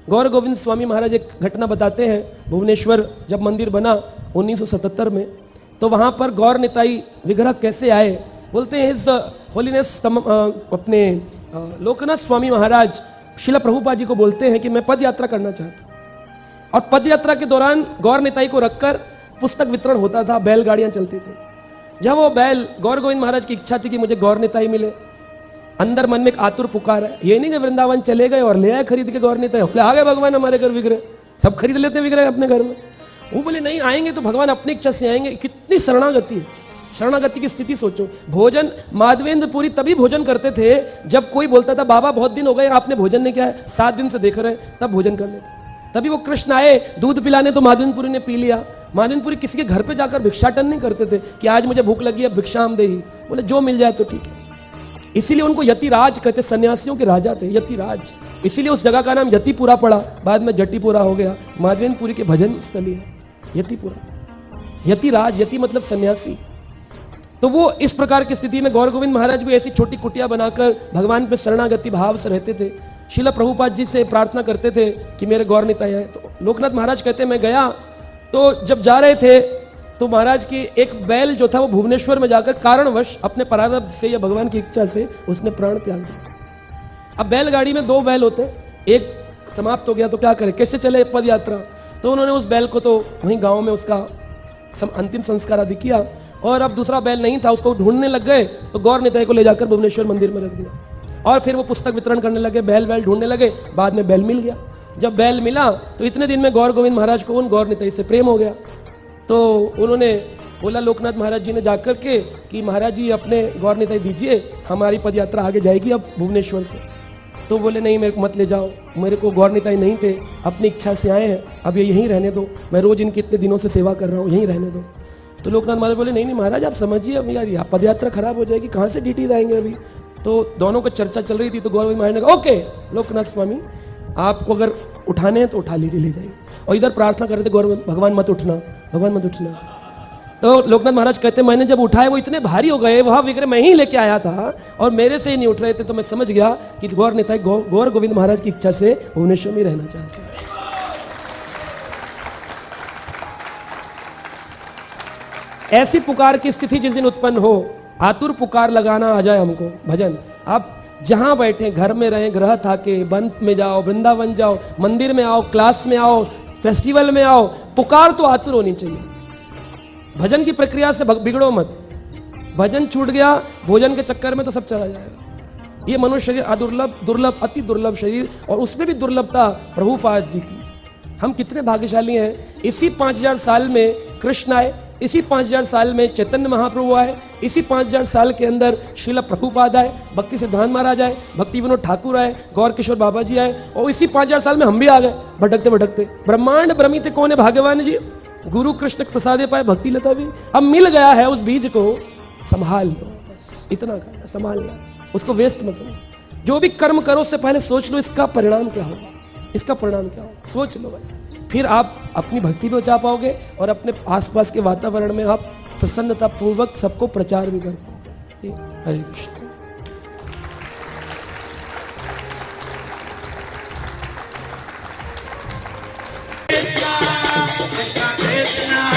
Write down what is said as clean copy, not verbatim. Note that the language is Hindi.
गौर गोविंद स्वामी महाराज एक घटना बताते हैं। भुवनेश्वर जब मंदिर बना 1977 में, तो वहाँ पर गौर निताई विग्रह कैसे आए, बोलते हैं हिज होलीनेस अपने लोकनाथ स्वामी महाराज शिला प्रभुपाद जी को बोलते हैं कि मैं पद यात्रा करना चाहता हूँ। और पद यात्रा के दौरान गौर निताई को रखकर पुस्तक वितरण होता था, बैलगाड़ियाँ चलती थी। जब वो बैल, गौर गोविंद महाराज की इच्छा थी कि मुझे गौर निताई मिले, अंदर मन में एक आतुर पुकार है। ये नहीं कि वृंदावन चले गए और ले आए खरीद के गौर निताई, बोले आ गए भगवान हमारे घर विग्रह, सब खरीद लेते हैं विग्रह अपने घर में। वो बोले नहीं, आएंगे तो भगवान अपनी इच्छा से आएंगे। कितनी शरणागति है, शरणागति की स्थिति सोचो। भोजन माधवेंद्रपुरी तभी भोजन करते थे जब कोई बोलता था बाबा बहुत दिन हो गए आपने भोजन नहीं किया है, 7 दिन से देख रहे हैं, तब भोजन कर लेते। तभी वो कृष्ण आए दूध पिलाने तो माधवेंद्रपुरी ने पी लिया। माधवेंद्रपुरी किसी के घर पे जाकर भिक्षाटन नहीं करते थे कि आज मुझे भूख लगी है भिक्षा हम दे ही, बोले जो मिल जाए तो ठीक है। इसीलिए उनको यतिराज कहते, सन्यासियों के राजा थे यतिराज। इसीलिए उस जगह का नाम यतिपुरा पड़ा, बाद में जटिपुरा हो गया। माधवेंद्रपुरी के भजन स्थली है यतिपुरा। यतिराज, यति मतलब सन्यासी। तो वो इस प्रकार की स्थिति में गौर गोविंद महाराज भी ऐसी छोटी कुटिया बनाकर भगवान पे शरणागति भाव से रहते थे। शिला प्रभुपाद जी से प्रार्थना करते थे कि मेरे गौर निताई आए। तो लोकनाथ महाराज कहते मैं गया, तो जब जा रहे थे तो महाराज की एक बैल जो था वो भुवनेश्वर में जाकर कारणवश अपने प्रारब्ध से या भगवान की इच्छा से उसने प्राण त्याग दिया। अब बैलगाड़ी में 2 बैल होते, एक समाप्त हो गया तो क्या करें, कैसे चले पद यात्रा। तो उन्होंने उस बैल को तो वहीं गाँव में उसका अंतिम संस्कार आदि किया, और अब दूसरा बैल नहीं था, उसको ढूंढने लग गए। तो गौर निताई को ले जाकर भुवनेश्वर मंदिर में रख दिया, और फिर वो पुस्तक वितरण करने लगे, बैल ढूंढने लगे। बाद में बैल मिल गया। जब बैल मिला तो इतने दिन में गौर गोविंद महाराज को उन गौर निताई से प्रेम हो गया। तो उन्होंने बोला लोकनाथ महाराज जी ने जाकर के कि महाराज जी अपने गौर निताई दीजिए, हमारी पद यात्रा आगे जाएगी अब भुवनेश्वर से। तो बोले नहीं, मेरे को मत ले जाओ, मेरे को गौर निताई नहीं थे, अपनी इच्छा से आए हैं, अब ये यहीं रहने दो, मैं रोज इनकी इतने दिनों से सेवा कर रहा हूँ, यहीं रहने दो। तो लोकनाथ महाराज बोले नहीं महाराज आप समझिए, अब यार पद यात्रा खराब हो जाएगी, कहाँ से डीटी जाएंगे अभी। तो दोनों को चर्चा चल रही थी। तो गौर गोविंद महाराज ने कहा ओके लोकनाथ स्वामी, आपको अगर उठाने हैं तो उठा लीजिए, ले जाइए। और इधर प्रार्थना कर रहे थे गौर भगवान मत उठना, भगवान मत उठना। तो लोकनाथ महाराज कहते मैंने जब उठाए वो इतने भारी हो गए, वह विग्रह मैं ही लेके आया था और मेरे से ही नहीं उठ रहे थे। तो मैं समझ गया कि गौर निताई गौर गोविंद महाराज की इच्छा से भुवनेश्वर में रहना चाहते हैं। ऐसी पुकार की स्थिति जिस दिन उत्पन्न हो, आतुर पुकार लगाना आ जाए हमको भजन। आप जहां बैठे, घर में रहें, ग्रह था के वन में जाओ, वृंदावन जाओ, मंदिर में आओ, क्लास में आओ, फेस्टिवल में आओ, पुकार तो आतुर होनी चाहिए। भजन की प्रक्रिया से बिगड़ो मत। भजन छूट गया भोजन के चक्कर में तो सब चला जाएगा। ये मनुष्य शरीर अदुर्लभ, दुर्लभ, अति दुर्लभ शरीर, और उसमें भी दुर्लभता प्रभुपाद जी की। हम कितने भाग्यशाली हैं। इसी 5000 साल में कृष्ण आए, इसी 5000 साल में चैतन्य महाप्रभु आए, इसी 5000 साल के अंदर श्रील प्रभुपाद आए, भक्ति सिद्धांत महाराज आए, भक्ति विनोद ठाकुर आए, गौर किशोर बाबा जी आए, और इसी 5000 साल में हम भी आ गए भटकते भटकते। ब्रह्मांड भ्रमित कौन है भाग्यवान जी, गुरु कृष्ण प्रसादे पाए भक्ति लता भी। अब मिल गया है, उस बीज को संभाल लो, बस इतना करना, संभालना, उसको वेस्ट मत करो। जो भी कर्म करो उससे पहले सोच लो इसका परिणाम क्या होगा, इसका परिणाम क्या होगा, सोच लो बस। फिर आप अपनी भक्ति भी बचा पाओगे और अपने आसपास के वातावरण में आप प्रसन्नता पूर्वक सबको प्रचार भी कर पाओगे। हरे कृष्ण। Krishna, Krishna, Krishna.